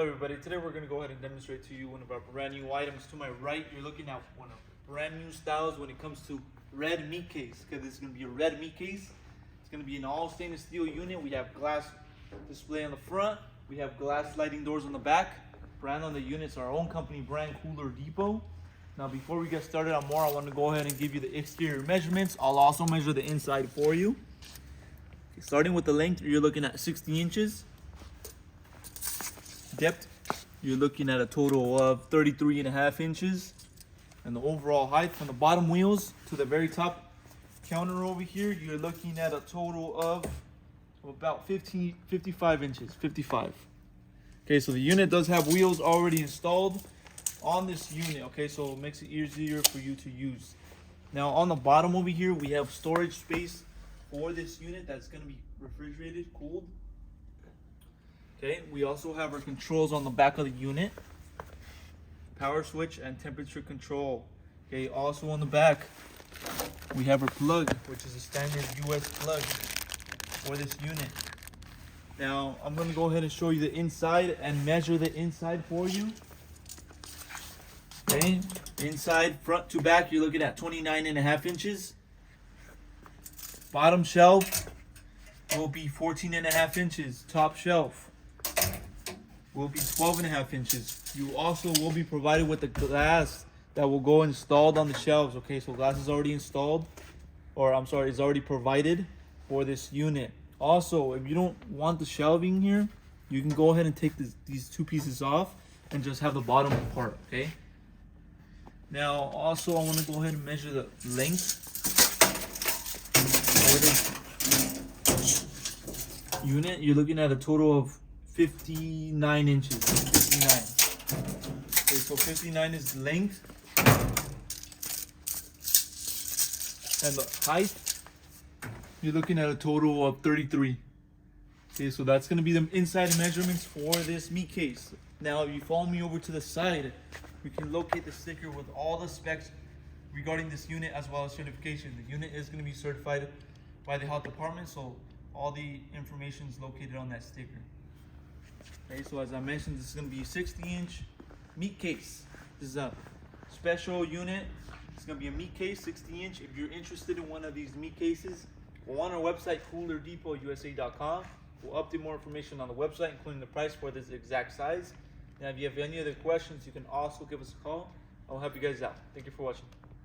Hello everybody, today we're going to go ahead and demonstrate to you one of our brand new items. To my right, you're looking at one of the brand new styles when it comes to red meat case. Okay, this is going to be a red meat case. It's going to be an all stainless steel unit. We have glass display on the front. We have glass sliding doors on the back. Brand on the unit's our own company brand, Cooler Depot. Now before we get started on more, I want to go ahead and give you the exterior measurements. I'll also measure the inside for you. Okay, starting with the length, you're looking at 60 inches. Depth, you're looking at a total of 33.5 inches. And the overall height from the bottom wheels to the very top counter over here, you're looking at a total of about 55 inches, 55. Okay, so the unit does have wheels already installed on this unit, okay, so it makes it easier for you to use. Now on the bottom over here, we have storage space for this unit that's going to be refrigerated, cooled. Okay, we also have our controls on the back of the unit. Power switch and temperature control. Okay, also on the back, we have our plug, which is a standard US plug for this unit. Now, I'm going to go ahead and show you the inside and measure the inside for you. Okay, inside, front to back, you're looking at 29.5 inches. Bottom shelf will be 14.5 inches. Top shelf will be 12.5 inches. You also will be provided with the glass that will go installed on the shelves. Okay, so glass is already installed, or I'm sorry, it's already provided for this unit. Also, if you don't want the shelving here, you can go ahead and take these two pieces off and just have the bottom part, okay? Now, also, I want to go ahead and measure the length for this unit. You're looking at a total of 59 inches. 59. Okay, so 59 is the length. And the height, you're looking at a total of 33. Okay, so that's going to be the inside measurements for this meat case. Now, if you follow me over to the side, we can locate the sticker with all the specs regarding this unit as well as certification. The unit is going to be certified by the health department, so all the information is located on that sticker. Okay, so as I mentioned, this is going to be a 60-inch meat case. This is a special unit. It's going to be a meat case, 60-inch. If you're interested in one of these meat cases, go on our website, coolerdepot.usa.com. We'll update more information on the website, including the price for this exact size. And if you have any other questions, you can also give us a call. I'll help you guys out. Thank you for watching.